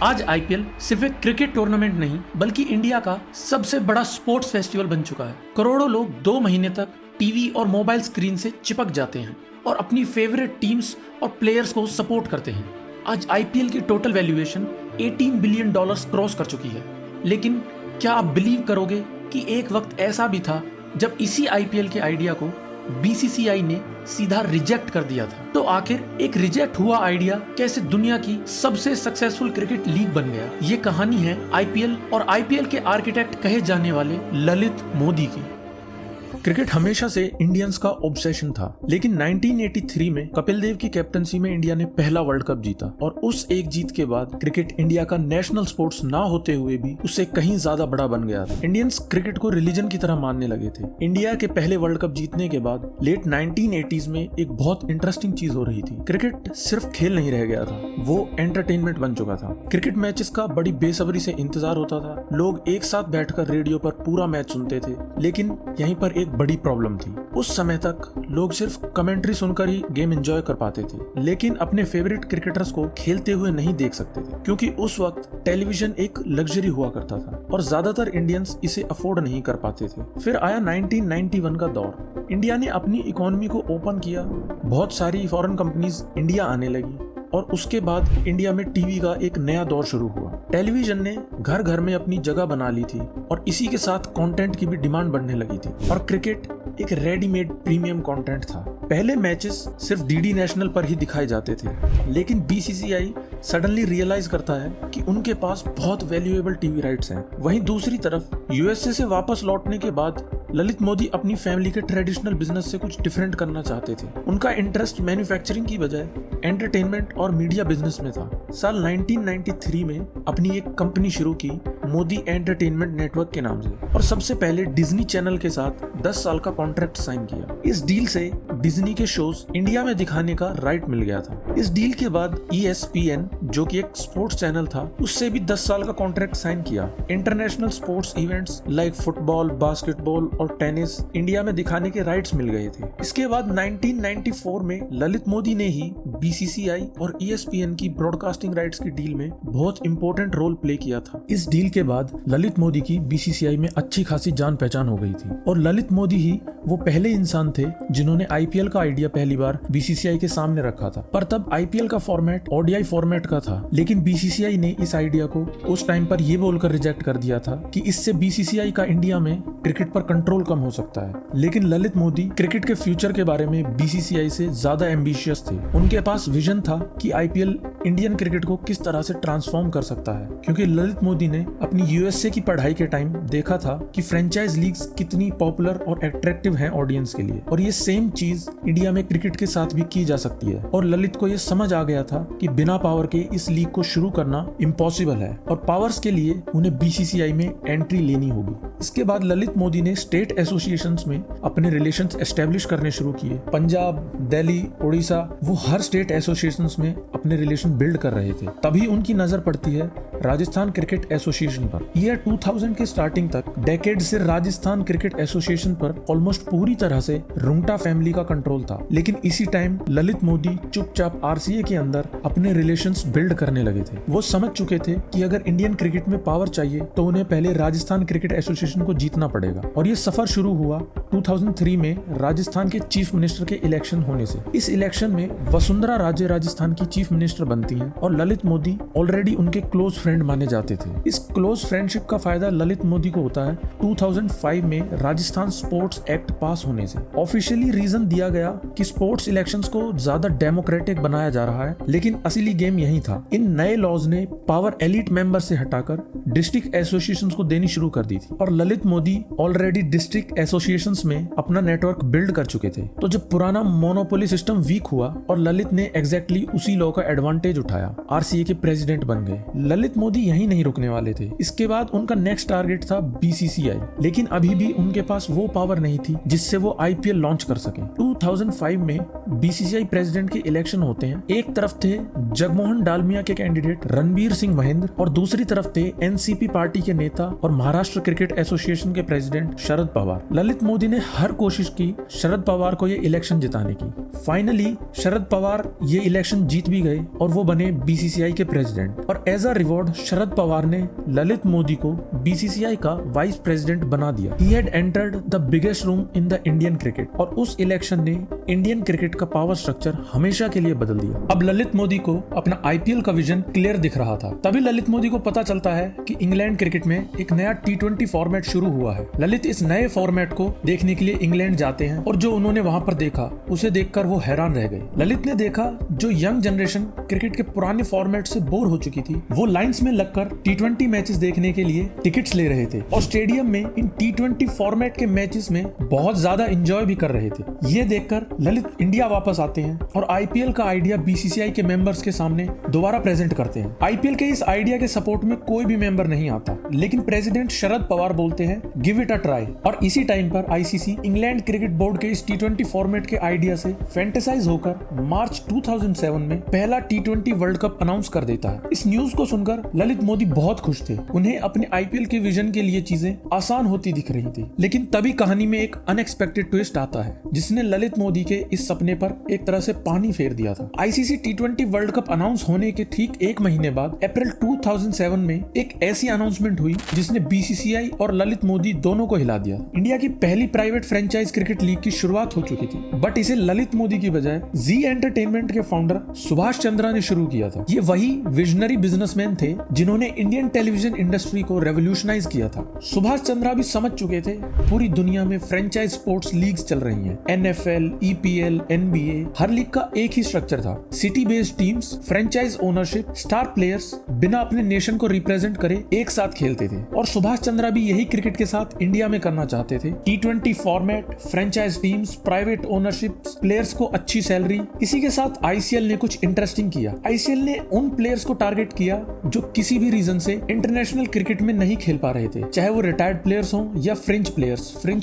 आज आईपीएल सिर्फ एक क्रिकेट टूर्नामेंट नहीं बल्कि इंडिया का सबसे बड़ा स्पोर्ट्स फेस्टिवल बन चुका है। करोड़ों लोग 2 महीने तक टीवी और मोबाइल स्क्रीन से चिपक जाते हैं और अपनी फेवरेट टीम्स और प्लेयर्स को सपोर्ट करते हैं। आज आईपीएल की टोटल वैल्यूएशन $18 बिलियन क्रॉस कर चुकी है। लेकिन क्या आप बिलीव करोगे कि एक वक्त ऐसा भी था जब इसी आईपीएल के आइडिया को बीसीसीआई ने सीधा रिजेक्ट कर दिया था। तो आखिर एक रिजेक्ट हुआ आइडिया कैसे दुनिया की सबसे सक्सेसफुल क्रिकेट लीग बन गया? ये कहानी है आईपीएल और आईपीएल के आर्किटेक्ट कहे जाने वाले ललित मोदी की। क्रिकेट हमेशा से इंडियंस का ऑब्सेशन था, लेकिन 1983 में कपिल देव की कैप्टनसी में इंडिया ने पहला वर्ल्ड कप जीता और उस एक जीत के बाद क्रिकेट इंडिया का नेशनल स्पोर्ट्स ना होते हुए भी उससे कहीं ज्यादा बड़ा बन गया था। इंडियंस क्रिकेट को रिलीजन की तरह मानने लगे थे। इंडिया के पहले वर्ल्ड कप जीतने के बाद लेट 1980s में एक बहुत इंटरेस्टिंग चीज हो रही थी। क्रिकेट सिर्फ खेल नहीं रह गया था, वो एंटरटेनमेंट बन चुका था। क्रिकेट मैचेस का बड़ी बेसब्री से इंतजार होता था। लोग एक साथ बैठकर रेडियो पर पूरा मैच सुनते थे। लेकिन यहीं पर एक बड़ी प्रॉब्लम थी। उस समय तक लोग सिर्फ कमेंट्री सुनकर ही गेम एंजॉय कर पाते थे, लेकिन अपने फेवरेट क्रिकेटर्स को खेलते हुए नहीं देख सकते थे, क्योंकि उस वक्त टेलीविजन एक लग्जरी हुआ करता था और ज्यादातर इंडियंस इसे अफोर्ड नहीं कर पाते थे। फिर आया 1991 का दौर। इंडिया ने अपनी इकोनॉमी को ओपन किया, बहुत सारी फॉरेन कंपनीज इंडिया आने लगी और उसके बाद इंडिया में टीवी का एक नया दौर शुरू हुआ। टेलीविजन ने घर घर में अपनी जगह बना ली थी और इसी के साथ कंटेंट की भी डिमांड बढ़ने लगी थी और क्रिकेट एक रेडीमेड प्रीमियम कंटेंट था। पहले मैचेस सिर्फ डीडी नेशनल पर ही दिखाए जाते थे, लेकिन बीसीसीआई सडनली रियलाइज करता है कि उनके पास बहुत वैल्यूएबल टीवी राइट्स हैं। वहीं दूसरी तरफ यूएसए से वापस लौटने के बाद ललित मोदी अपनी फैमिली के ट्रेडिशनल बिजनेस से कुछ डिफरेंट करना चाहते थे। उनका इंटरेस्ट मैन्युफैक्चरिंग की बजाय एंटरटेनमेंट और मीडिया बिजनेस में था। साल 1993 में अपनी एक कंपनी शुरू की, मोदी एंटरटेनमेंट नेटवर्क के नाम से, और सबसे पहले डिज्नी चैनल के साथ 10 साल का कॉन्ट्रैक्ट साइन किया। इस डील से डिज्नी के शोज इंडिया में दिखाने का राइट मिल गया था। इस डील के बाद ESPN, जो कि एक स्पोर्ट्स चैनल था, उससे भी 10 साल का कॉन्ट्रैक्ट साइन किया। International sports events like football, basketball और टेनिस इंडिया में दिखाने के राइट्स मिल गए थे। इसके बाद 1994 में ललित मोदी ने ही बीसीसीआई और ESPN की ब्रॉडकास्टिंग राइट्स की डील में बहुत इंपॉर्टेंट रोल प्ले किया था। इस डील के बाद ललित मोदी की बीसीसीआई में अच्छी खासी जान पहचान हो गई थी और ललित मोदी ही वो पहले इंसान थे जिन्होंने आईपीएल का आइडिया पहली बार बीसीसीआई के सामने रखा था। पर तब आईपीएल का फॉर्मेट ODI फॉर्मेट का था, लेकिन बीसीसीआई ने इस आइडिया को उस टाइम पर ये बोलकर रिजेक्ट कर दिया था कि इससे बीसीसीआई का इंडिया में क्रिकेट पर कंट्रोल कम हो सकता है। लेकिन ललित मोदी क्रिकेट के फ्यूचर के बारे में बीसीसीआई से ज्यादा एम्बिशियस थे। उनके पास विजन था कि आईपीएल इंडियन क्रिकेट को किस तरह से ट्रांसफॉर्म कर सकता है, क्योंकि ललित मोदी ने अपनी यूएसए की पढ़ाई के टाइम देखा था कि फ्रेंचाइज लीग्स कितनी पॉपुलर और अट्रैक्टिव हैं ऑडियंस के लिए, और ये सेम चीज इंडिया में क्रिकेट के साथ भी की जा सकती है। और ललित को ये समझ आ गया था कि बिना पावर के इस लीग को शुरू करना इम्पॉसिबल है और पावर्स के लिए उन्हें बीसीसीआई में एंट्री लेनी होगी। इसके बाद ललित मोदी ने स्टेट एसोसिएशंस में अपने रिलेशंस एस्टेब्लिश करने शुरू किए। पंजाब, दिल्ली, उड़ीसा, वो हर स्टेट एसोसिएशंस में अपने रिलेशन बिल्ड कर रहे थे। तभी उनकी नजर पड़ती है राजस्थान क्रिकेट एसोसिएशन पर। ईयर 2000 के स्टार्टिंग तक डेकेड से राजस्थान क्रिकेट एसोसिएशन पर ऑलमोस्ट पूरी तरह से रुंगटा फैमिली का कंट्रोल था, लेकिन इसी टाइम ललित मोदी चुपचाप आरसीए के अंदर अपने रिलेशंस बिल्ड करने लगे थे। वो समझ चुके थे कि अगर इंडियन क्रिकेट में पावर चाहिए तो उन्हें पहले राजस्थान क्रिकेट एसोसिएशन को जीतना पड़ेगा, और ये सफर शुरू हुआ 2003 में राजस्थान के चीफ मिनिस्टर के इलेक्शन होने से। इस इलेक्शन में वसुंधरा राजे राजस्थान की चीफ मिनिस्टर बनती हैं और ललित मोदी ऑलरेडी उनके क्लोज फ्रेंड माने जाते थे। इस क्लोज फ्रेंडशिप का फायदा ललित मोदी को होता है 2005 में राजस्थान स्पोर्ट्स एक्ट पास होने से। ऑफिशियली रीजन दिया गया कि स्पोर्ट्स इलेक्शंस को ज्यादा डेमोक्रेटिक बनाया जा रहा है, लेकिन असली गेम यही था। इन नए लॉज ने पावर एलिट मेंबर से हटाकर डिस्ट्रिक्ट एसोसिएशंस को देनी शुरू कर दी थी, और Lalit Modi already district associations में अपना नेटवर्क बिल्ड कर चुके थे। तो जब पुराना मोनोपोली सिस्टम वीक हुआ और ललित ने एग्जैक्टली उसी लॉ का एडवांटेज उठाया, आरसीए के प्रेसिडेंट बन गए। ललित मोदी यहीं नहीं रुकने वाले थे। इसके बाद उनका नेक्स्ट टारगेट था बीसीसीआई, लेकिन अभी भी उनके पास वो पावर नहीं थी जिससे वो आईपीएल लॉन्च कर सके। 2005 में बीसीसीआई प्रेसिडेंट के इलेक्शन होते हैं। एक तरफ थे जगमोहन डालमिया के कैंडिडेट रणबीर सिंह महेंद्र और दूसरी तरफ थे एनसीपी पार्टी के नेता और महाराष्ट्र क्रिकेट एसोसिएशन के प्रेसिडेंट शरद पवार। ललित मोदी ने हर कोशिश की शरद पवार को ये इलेक्शन जिताने की। फाइनली शरद पवार ये इलेक्शन जीत भी गए और वो बने बीसीसीआई के प्रेसिडेंट, और as a reward Lord Sharad Pawar ने ललित मोदी को बीसीसीआई का वाइस प्रेसिडेंट बना दिया। He had entered the biggest room in the Indian cricket और उस इलेक्शन ने इंडियन क्रिकेट का पावर स्ट्रक्चर हमेशा के लिए बदल दिया। अब ललित मोदी को अपना आईपीएल का विजन क्लियर दिख रहा था। तभी ललित मोदी को पता चलता है कि इंग्लैंड क्रिकेट में एक नया T20 फॉर्मेट शुरू हुआ है। ललित इस नए फॉर्मेट को देखने के लिए इंग्लैंड जाते हैं और जो उन्होंने वहां पर देखा उसे देखकर वो हैरान रह गए। ललित ने देखा जो यंग जनरेशन क्रिकेट के पुराने फॉर्मेट से बोर हो चुकी थी, वो लाइंस में लगकर T20 मैचेस देखने के लिए टिकट्स ले रहे थे और स्टेडियम में इन T20 फॉर्मेट के मैचेस में बहुत ज्यादा एंजॉय भी कर रहे थे। ये देखकर ललित इंडिया वापस आते हैं और आईपीएल का आइडिया बीसीसीआई के मेंबर्स के सामने दोबारा प्रेजेंट करते हैं। आईपीएल के इस आइडिया के सपोर्ट में कोई भी मेंबर नहीं आता, लेकिन प्रेसिडेंट शरद पवार बोलते हैं गिव इट अ ट्राई। और इसी टाइम पर आईसीसी इंग्लैंड क्रिकेट बोर्ड के इस T20 फॉर्मेट के आइडिया से फैंटेसाइज होकर मार्च 2007 में पहला T20 वर्ल्ड कप अनाउंस कर देता है। इस न्यूज को सुनकर ललित मोदी बहुत खुश थे। उन्हें अपने आईपीएल के विजन के लिए चीजें आसान होती दिख रही थी, लेकिन तभी कहानी में एक अनएक्सपेक्टेड ट्विस्ट आता है जिसने ललित मोदी के इस सपने पर एक तरह से पानी फेर दिया था। ICC T20 world cup announce होने के ठीक एक महीने बाद अप्रैल 2007 में एक ऐसी अनाउंसमेंट हुई जिसने बीसीसीआई और ललित मोदी दोनों को हिला दिया। इंडिया की पहली प्राइवेट फ्रेंचाइज क्रिकेट लीग की शुरुआत हो चुकी थी, बट इसे ललित मोदी की बजाय जी एंटरटेनमेंट के फाउंडर सुभाष चंद्रा ने शुरू किया था। ये वही विजनरी बिजनेसमैन थे जिन्होंने इंडियन टेलीविजन इंडस्ट्री को रेवोल्यूशनाइज किया था। सुभाष चंद्रा भी समझ चुके थे पूरी दुनिया में फ्रेंचाइज स्पोर्ट्स लीग्स चल रही हैं। NFL, EPL, NBA, हर लीग का एक ही स्ट्रक्चर था। City based teams, franchise ownership, star players बिना अपने नेशन को रिप्रेजेंट करे एक साथ खेलते थे और सुभाष चंद्रा भी यही क्रिकेट के साथ इंडिया में करना चाहते थे। T20 format, franchise teams, private ownership, players को अच्छी सैलरी। इसी के साथ आईसीएल ने कुछ इंटरेस्टिंग किया। आईसीएल ने उन प्लेयर्स को टारगेट किया जो किसी भी रीजन से इंटरनेशनल क्रिकेट में नहीं खेल पा रहे थे, चाहे वो रिटायर्ड प्लेयर्स हो या फ्रिंज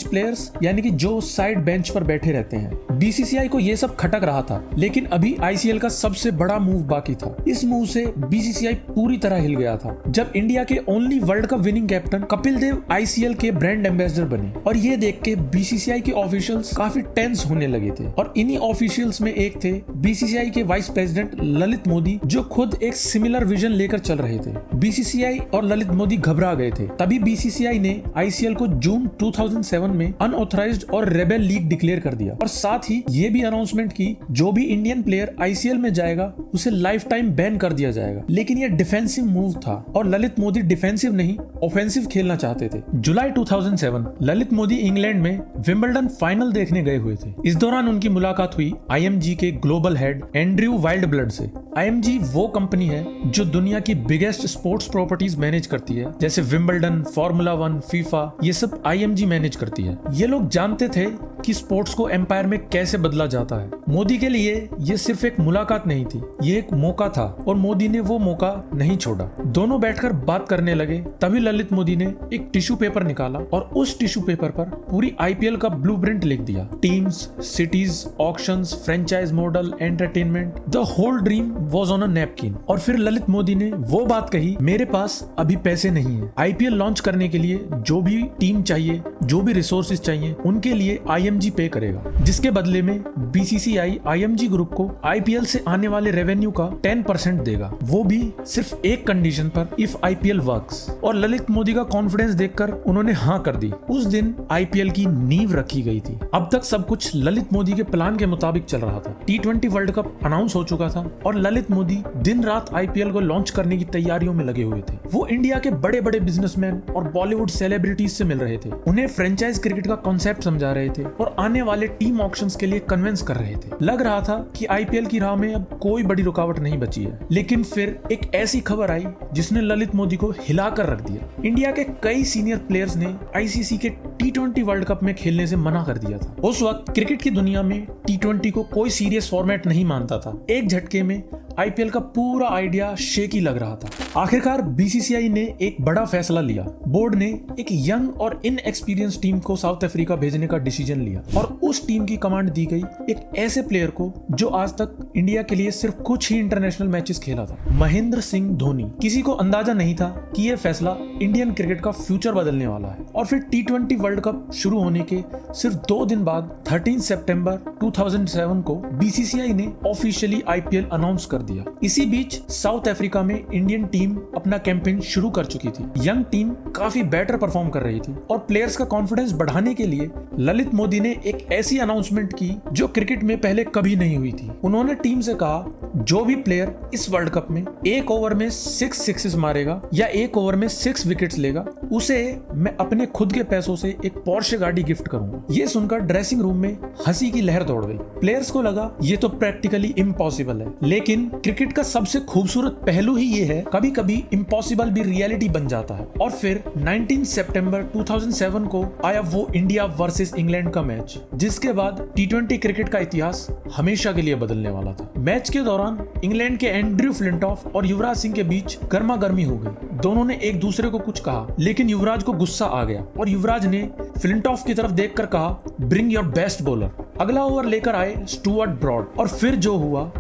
प्लेयर्स यानी कि जो साइड बेंच पर बैठे रहते हैं। बीसीसीआई को ये सब खटक रहा था, लेकिन अभी आईसीएल का सबसे बड़ा मूव बाकी था। इस मूव से बीसीसीआई पूरी तरह हिल गया था जब इंडिया के only world cup winning captain Kapil Dev ICL के ब्रांड एम्बेसडर बने। और ये देख के बीसीसीआई के ऑफिशियल्स काफी टेंस होने लगे थे और इन्हीं ऑफिशियल्स में एक थे बीसीसीआई के वाइस प्रेसिडेंट ललित मोदी, जो खुद एक सिमिलर विजन लेकर चल रहे थे। बीसीसीआई और ललित मोदी घबरा गए थे। तभी बीसीसीआई ने आईसीएल को जून 2007 में अनऑथराइज्ड और रेबेल लीग डिक्लेयर कर दिया और साथ ही ये भी अनाउंसमेंट की जो भी इंडियन प्लेयर आईसीएल में जाएगा उसे लाइफ टाइम बैन कर दिया जाएगा। लेकिन ये डिफेंसिव मूव था और ललित मोदी डिफेंसिव नहीं ऑफेंसिव खेलना चाहते थे। जुलाई 2007 ललित मोदी इंग्लैंड में विंबलडन फाइनल देखने गए हुए थे। इस दौरान उनकी मुलाकात हुई आईएमजी के ग्लोबल हेड एंड्रयू वाइल्डब्लड से। आईएमजी वो कंपनी है जो दुनिया की बिगेस्ट स्पोर्ट्स प्रॉपर्टीज मैनेज करती है, जैसे विंबलडन, फॉर्मूला 1, फीफा, ये सब आईएमजी मैनेज करती है। ये लोग जानते थे कि स्पोर्ट्स को एम्पायर में कैसे बदला जाता है। मोदी के लिए ये सिर्फ एक मुलाकात नहीं थी, ये एक मौका था और मोदी ने वो मौका नहीं छोड़ा। दोनों बैठकर बात करने लगे। तभी ललित मोदी ने एक टिश्यू पेपर निकाला और उस टिश्यू पेपर पर पूरी आईपीएल का ब्लूप्रिंट लिख दिया। Teams, cities, auctions, franchise model, entertainment, the whole dream was on a napkin. और फिर ललित मोदी ने वो बात कही, मेरे पास अभी पैसे नहीं है। आईपीएल लॉन्च करने के लिए जो भी टीम चाहिए, जो भी रिसोर्सेज चाहिए, उनके लिए आईएमजी पे करेगा, जिसके बदले में बीसीसीआई आईएमजी ग्रुप को आईपीएल से आने वाले रेवेन्यू का 10% देगा, वो भी सिर्फ एक कंडीशन पर, इफ आईपीएल वर्क्स। और ललित मोदी का कॉन्फिडेंस देखकर उन्होंने हाँ कर दी। उस दिन आईपीएल की नींव रखी गई थी। अब तक सब कुछ ललित मोदी के प्लान के मुताबिक चल रहा था। T20 वर्ल्ड कप अनाउंस हो चुका था और ललित मोदी दिन रात आईपीएल को लॉन्च करने की तैयारियों में लगे हुए थे। वो इंडिया के बड़े बड़े बिजनेसमैन और बॉलीवुड सेलिब्रिटीज से मिल रहे थे, उन्हें फ्रेंचाइज क्रिकेट का कॉन्सेप्ट समझा रहे थे और आने वाले टीम ऑक्शंस के लिए कन्विंस कर रहे थे। लग रहा था कि आईपीएल की राह में अब कोई बड़ी रुकावट नहीं बची है। लेकिन फिर एक ऐसी खबर आई जिसने ललित मोदी को हिलाकर रख दिया। इंडिया के कई सीनियर प्लेयर्स ने आईसीसी के T20 वर्ल्ड कप में खेलने से मना कर दिया था। उस वक्त क्रिकेट की दुनिया में T20 को कोई सीरियस फॉर्मेट नहीं मानता था। एक झटके में आईपीएल का पूरा आइडिया शेकी लग रहा था। आखिरकार बीसीसीआई ने एक बड़ा फैसला लिया। बोर्ड ने एक यंग और इनएक्सपीरियंस टीम को साउथ अफ्रीका भेजने का डिसीजन लिया और उस टीम की कमांड दी गई एक ऐसे प्लेयर को जो आज तक इंडिया के लिए सिर्फ कुछ ही इंटरनेशनल मैचेस खेला था, महेंद्र सिंह धोनी। किसी को अंदाजा नहीं था कि यह फैसला इंडियन क्रिकेट का फ्यूचर बदलने वाला है। और फिर T20 वर्ल्ड कप शुरू होने के सिर्फ 2 दिन बाद 13 सितंबर 2007 को बीसीसीआई ने ऑफिशियली आईपीएल अनाउंस कर दिया। दिया। इसी बीच साउथ अफ्रीका में इंडियन टीम अपना कैंपेन शुरू कर चुकी थी। यंग टीम काफी बेटर परफॉर्म कर रही थी और प्लेयर्स का कॉन्फिडेंस बढ़ाने के लिए ललित मोदी ने एक ऐसी अनाउंसमेंट की जो क्रिकेट में पहले कभी नहीं हुई थी। उन्होंने टीम से कहा, जो भी प्लेयर इस वर्ल्ड कप में एक ओवर में 6 सिक्सेस मारेगा या एक ओवर में 6 विकेट्स लेगा, उसे मैं अपने खुद के पैसों से एक पोर्शे गाड़ी गिफ्ट करूंगा। ये सुनकर ड्रेसिंग रूम में हंसी की लहर दौड़ गई। प्लेयर्स को लगा ये तो प्रैक्टिकली इम्पॉसिबल है, लेकिन क्रिकेट का सबसे खूबसूरत पहलू ही ये है, कभी कभी इम्पॉसिबल भी रियलिटी बन जाता है। और फिर 19 सितंबर 2007 को आया वो इंडिया वर्सेस इंग्लैंड का मैच, जिसके बाद T20 क्रिकेट का इतिहास हमेशा के लिए बदलने वाला था। मैच के दौरान इंग्लैंड के एंड्रयू फ्लिंटॉफ और युवराज सिंह के बीच गर्मा गर्मी हो गई। दोनों ने एक दूसरे को कुछ कहा, लेकिन युवराज को गुस्सा आ गया और युवराज ने फ्लिंटॉफ की तरफ देखकर कहा, ब्रिंग योर बेस्ट बॉलर। अगला ओवर लेकर आए स्टुअर्ट ब्रॉड और फिर जो हुआ,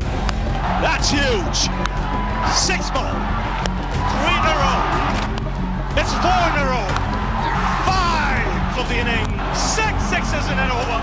That's huge. 6 ball. 3 in a row. It's 4 in a row. 5 of the inning. 6 sixes in an over.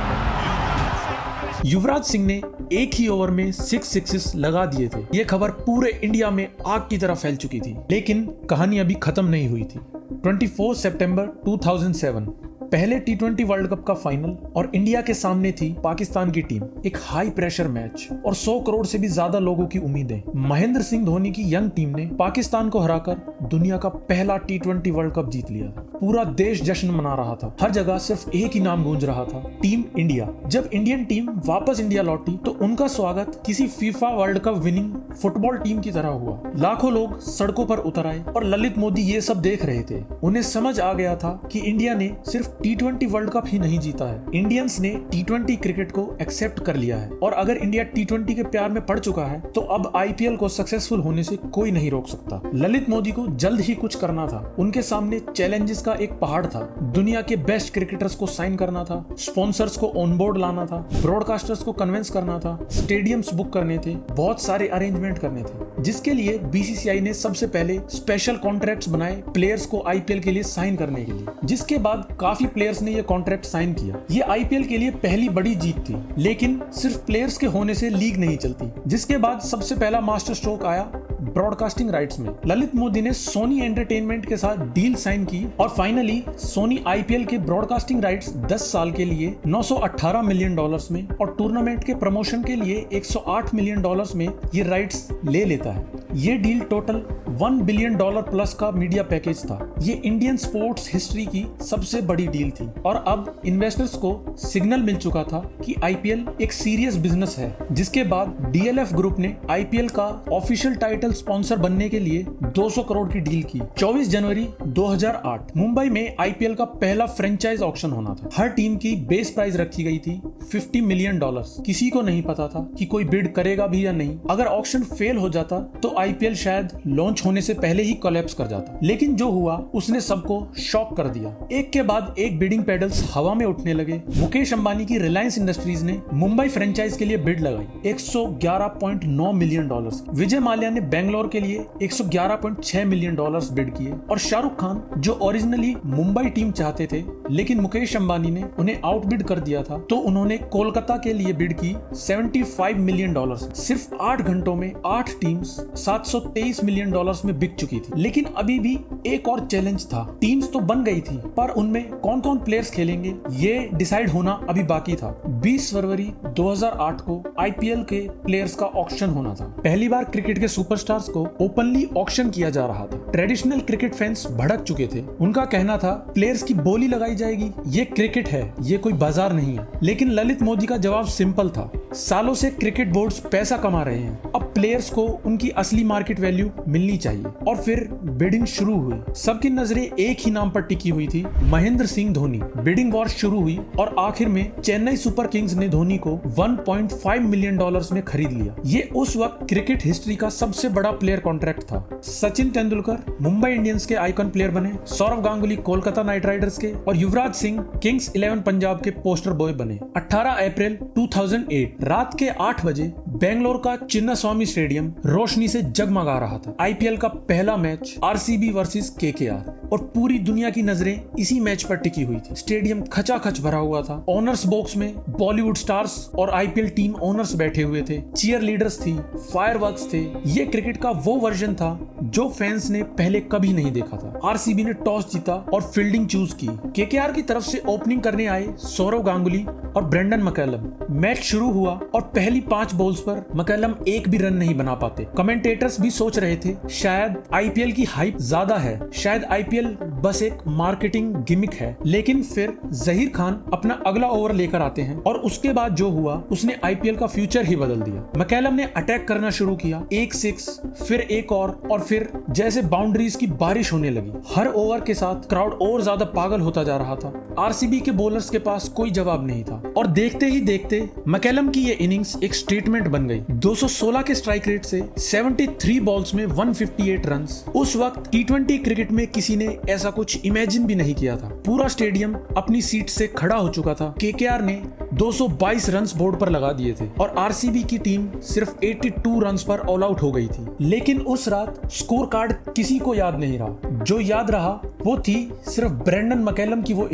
Yuvraj Singh ने एक ही ओवर में 6 सिक्सेस लगा दिए थे। ये खबर पूरे इंडिया में आग की तरह फैल चुकी थी, लेकिन कहानी अभी खत्म नहीं हुई थी। 24 सितंबर 2007 पहले T20 वर्ल्ड कप का फाइनल और इंडिया के सामने थी पाकिस्तान की टीम। एक हाई प्रेशर मैच और 100 करोड़ से भी ज्यादा लोगों की उम्मीदें। महेंद्र सिंह धोनी की यंग टीम ने पाकिस्तान को हराकर दुनिया का पहला T20 वर्ल्ड कप जीत लिया। पूरा देश जश्न मना रहा था, हर जगह सिर्फ एक ही नाम गूंज रहा था, टीम इंडिया। जब इंडियन टीम वापस इंडिया लौटी तो उनका स्वागत किसी FIFA world cup winning football team की तरह हुआ। लाखों लोग सड़कों पर उतर आए और ललित मोदी ये सब देख रहे थे। उन्हें समझ आ गया था कि इंडिया ने सिर्फ T20 वर्ल्ड कप ही नहीं जीता है, इंडियंस ने T20 क्रिकेट को एक्सेप्ट कर लिया है। और अगर इंडिया T20 के प्यार में पड़ चुका है तो अब IPL को सक्सेसफुल होने से कोई नहीं रोक सकता। ललित मोदी को जल्द ही कुछ करना था। उनके सामने चैलेंजेस का एक पहाड़ था। दुनिया के बेस्ट क्रिकेटर्स को साइन करना था, स्पॉन्सर्स को ऑन बोर्ड लाना था, ब्रॉडकास्टर्स को कन्विंस करना था, स्टेडियम्स बुक करने थे, बहुत सारे अरेंजमेंट करने थे, जिसके लिए BCCI ने सबसे पहले स्पेशल कॉन्ट्रैक्ट्स बनाए प्लेयर्स को IPL के लिए साइन करने के लिए, जिसके बाद काफी प्लेयर्स ने ये कॉन्ट्रैक्ट साइन किया। ये IPL के लिए पहली बड़ी जीत थी, लेकिन सिर्फ प्लेयर्स के होने से लीग नहीं चलती। जिसके बाद सबसे पहला मास्टर स्ट्रोक आया ब्रॉडकास्टिंग राइट्स में। ललित मोदी ने सोनी एंटरटेनमेंट के साथ डील साइन की और फाइनली सोनी IPL के ब्रॉडकास्टिंग राइट्स 10 साल के लिए $918 मिलियन में और टूर्नामेंट के प्रमोशन के लिए $108 मिलियन में ये राइट्स ले लेता है। ये डील टोटल $1 बिलियन प्लस का मीडिया पैकेज था। ये इंडियन स्पोर्ट्स हिस्ट्री की सबसे बड़ी डील थी और अब इन्वेस्टर्स को सिग्नल मिल चुका था कि IPL एक सीरियस बिजनेस है। जिसके बाद DLF ग्रुप ने IPL का ऑफिशियल टाइटल स्पॉन्सर बनने के लिए 200 करोड़ की डील की। 24 जनवरी 2008 मुंबई में IPL का पहला फ्रेंचाइज ऑक्शन होना था। हर टीम की बेस प्राइस रखी गई थी $50 मिलियन। किसी को नहीं पता था कि कोई बिड करेगा भी या नहीं। अगर ऑक्शन फेल हो जाता तो IPL शायद लॉन्च होने से पहले ही कोलैप्स कर जाता, लेकिन जो हुआ उसने सबको शॉक कर दिया। एक के बाद एक बिडिंग पेडल्स हवा में उठने लगे। मुकेश अंबानी की रिलायंस इंडस्ट्रीज ने मुंबई फ्रेंचाइज के लिए बिड लगाई $111.9 मिलियन। विजय माल्या ने बेंगलोर के लिए $111.6 मिलियन बिड किए और शाहरुख खान, जो ओरिजिनली मुंबई टीम चाहते थे लेकिन मुकेश अंबानी ने उन्हें आउटबिड कर दिया था, तो उन्होंने कोलकाता के लिए बिड की $75 मिलियन। सिर्फ 8 घंटों में 8 टीम्स $723 मिलियन में बिक चुकी थी। लेकिन अभी भी एक और चैलेंज था। टीम्स तो बन गई थी, पर उनमें कौन कौन प्लेयर्स खेलेंगे ये डिसाइड होना अभी बाकी था। 20 फरवरी 2008 को IPL के प्लेयर्स का ऑक्शन होना था। पहली बार क्रिकेट के सुपरस्टार्स को ओपनली ऑक्शन किया जा रहा था। ट्रेडिशनल क्रिकेट फैंस भड़क चुके थे। उनका कहना था प्लेयर्स की बोली लगाई जाएगी, ये क्रिकेट है, ये कोई बाजार नहीं है। लेकिन ललित मोदी का जवाब सिंपल था, सालों से क्रिकेट बोर्ड्स पैसा कमा रहे हैं, अब प्लेयर्स को उनकी असली मार्केट वैल्यू मिलनी चाहिए। और फिर बिडिंग शुरू हुई। सबकी नजरें एक ही नाम पर टिकी हुई थी, महेंद्र सिंह धोनी। बिडिंग वॉर शुरू हुई और आखिर में चेन्नई सुपर किंग्स ने धोनी को $1.5 मिलियन में खरीद लिया। ये उस वक्त क्रिकेट हिस्ट्री का सबसे बड़ा प्लेयर कॉन्ट्रैक्ट था। सचिन तेंदुलकर मुंबई इंडियंस के आइकन प्लेयर बने, सौरव गांगुली कोलकाता नाइट राइडर्स के और युवराज सिंह किंग्स 11 पंजाब के पोस्टर बॉय बने। 18 अप्रैल 2008 रात के 8 बजे बेंगलोर का चिन्नास्वामी स्टेडियम रोशनी से जगमगा रहा था। आईपीएल का पहला मैच आरसीबी वर्सेस केकेआर और पूरी दुनिया की नजरें इसी मैच पर टिकी हुई थी। स्टेडियम खचाखच भरा हुआ था। ओनर्स बॉक्स में बॉलीवुड स्टार्स और आईपीएल टीम ओनर्स बैठे हुए थे। चीयर लीडर्स थी, फायरवर्क्स थे। ये क्रिकेट का वो वर्जन था जो फैंस ने पहले कभी नहीं देखा था। आरसीबी ने टॉस जीता और फील्डिंग चूज की। केकेआर की तरफ से ओपनिंग करने आए सौरव गांगुली और ब्रेंडन मैकलम। मैच शुरू हुआ और पहली 5 बॉल्स पर मैकलम एक भी रन नहीं बना पाते। कमेंटेटर्स भी सोच रहे थे शायद आईपीएल की हाइप ज्यादा है, शायद आईपीएल बस एक मार्केटिंग गिमिक है। लेकिन फिर जहीर खान अपना अगला ओवर लेकर आते हैं और उसके बाद जो हुआ उसने आईपीएल का फ्यूचर ही बदल दिया। मैकलम ने अटैक करना शुरू किया, एक 6 फिर एक और फिर जैसे बाउंड्रीज की बारिश होने लगी। हर ओवर के साथ क्राउड और ज्यादा पागल होता जा रहा था। आरसीबी के बॉलर्स के पास कोई जवाब नहीं था और देखते ही देखते मैकलम की ये इनिंग्स एक स्टेटमेंट बन गई। 216 के स्ट्राइक रेट से 73 बॉल्स में 158 रन्स। उस वक्त टी20 क्रिकेट में किसी ने ऐसा कुछ इमेजिन भी नहीं किया था। पूरा स्टेडियम अपनी सीट से खड़ा हो चुका था। केकेआर ने 222 रन्स बोर्ड पर लगा दिए थे और आरसीबी की टीम सिर्फ 82 रन्स पर ऑल आउट हो गई थी। लेकिन उस रात स्कोर कार्ड किसी को याद नहीं रहा। जो याद रहा वो थी सिर्फ ब्रेंडन मैकलम की वो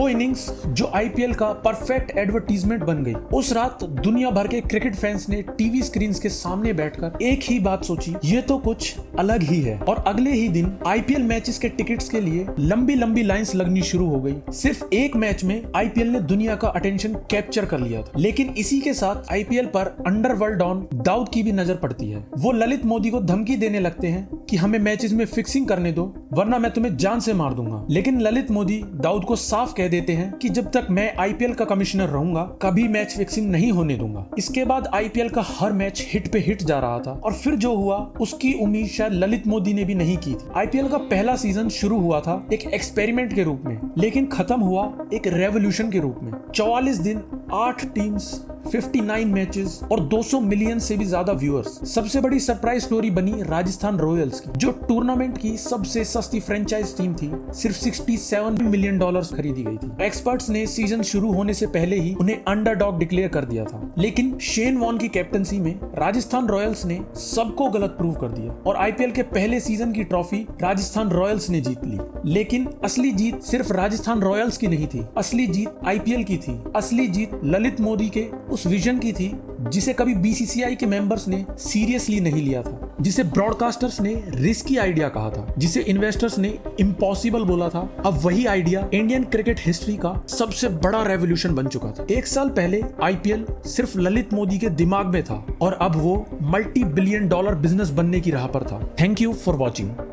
इनिंग्स जो आईपीएल का परफेक्ट एडवर्टीजमेंट बन गई। उस रात दुनिया भर के क्रिकेट फैंस ने टीवी स्क्रीन के सामने बैठकर एक ही बात सोची, ये तो कुछ अलग ही है। और अगले ही दिन आईपीएल मैचेस के टिकट्स के लिए लंबी लंबी लाइंस लगनी शुरू हो गई। सिर्फ एक मैच में आईपीएल ने दुनिया का अटेंशन कैप्चर कर लिया था। लेकिन इसी के साथ आईपीएल पर अंडरवर्ल्ड डॉन दाऊद की भी नजर पड़ती है। वो ललित मोदी को धमकी देने लगते हैं कि हमें मैचेस में फिक्सिंग करने दो वरना मैं तुम्हें जान से मार दूंगा। लेकिन ललित मोदी दाऊद को साफ कह देते हैं कि जब तक मैं आईपीएल का कमिश्नर रहूंगा कभी मैच फिक्सिंग नहीं होने दूंगा। इसके बाद आईपीएल का हर मैच हिट पे हिट जा रहा था और फिर जो हुआ उसकी उम्मीद शायद ललित मोदी ने भी नहीं की थी। आईपीएल का पहला सीजन शुरू हुआ था एक एक्सपेरिमेंट के रूप में, लेकिन खत्म हुआ एक रेवोल्यूशन के रूप में। 44 दिन, 8 टीम्स, 59 मैचेस और 200 मिलियन से भी ज्यादा व्यूअर्स। सबसे बड़ी सरप्राइज स्टोरी बनी राजस्थान रॉयल्स की, जो टूर्नामेंट की सबसे सस्ती फ्रेंचाइज टीम थी। सिर्फ $67 मिलियन खरीदी गई थी। एक्सपर्ट्स ने सीजन शुरू होने से पहले ही उन्हें अंडरडॉग डिक्लेयर कर दिया था। लेकिन शेन वॉन की कैप्टनसी में राजस्थान रॉयल्स ने सबको गलत प्रूव कर दिया और आईपीएल के पहले सीजन की ट्रॉफी राजस्थान रॉयल्स ने जीत ली। लेकिन असली जीत सिर्फ राजस्थान रॉयल्स की नहीं थी, असली जीत आईपीएल की थी। असली जीत ललित मोदी के उस विजन की थी जिसे कभी बीसीसीआई के मेंबर्स ने सीरियसली नहीं लिया था, जिसे ब्रॉडकास्टर्स ने रिस्की आइडिया कहा था, जिसे इन्वेस्टर्स ने इम्पॉसिबल बोला था। अब वही आइडिया इंडियन क्रिकेट हिस्ट्री का सबसे बड़ा रेवोल्यूशन बन चुका था। 1 साल पहले आईपीएल सिर्फ ललित मोदी के दिमाग में था और अब वो $multi-billion बिजनेस बनने की राह पर था। Thank you for watching.